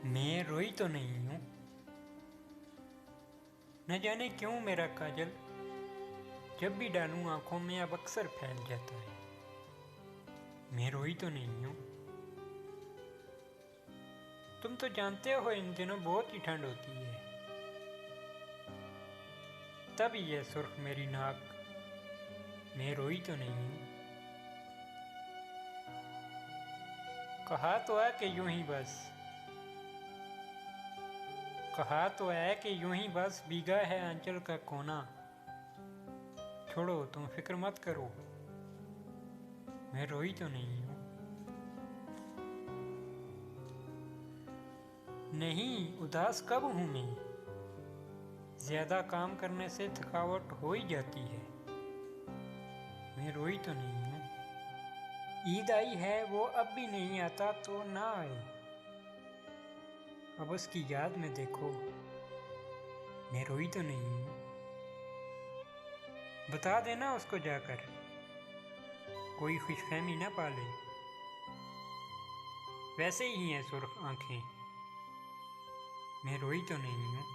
मैं रोई तो नहीं हूँ। न जाने क्यों मेरा काजल जब भी डालूं आंखों में अब अक्सर फैल जाता है। मैं रोई तो नहीं हूँ। तुम तो जानते हो इन दिनों बहुत ही ठंड होती है, तब ये सुर्ख मेरी नाक। मैं रोई तो नहीं हूँ। कहा तो है कि यूं ही बस, कहा तो है कि यूं ही बस भीगा है आंचल का कोना। छोड़ो तुम फिक्र मत करो, मैं रोई तो नहीं हूँ। नहीं, उदास कब हूँ मैं? ज्यादा काम करने से थकावट हो ही जाती है। मैं रोई तो नहीं हूँ। ईद आई है वो अब भी नहीं आता तो ना आए, अब उसकी याद में देखो मैं रोई तो नहीं हूँ। बता देना उसको जाकर, कोई खुशफहमी ना पाले। वैसे ही हैं सुर्ख आंखें, मैं रोई तो नहीं हूँ।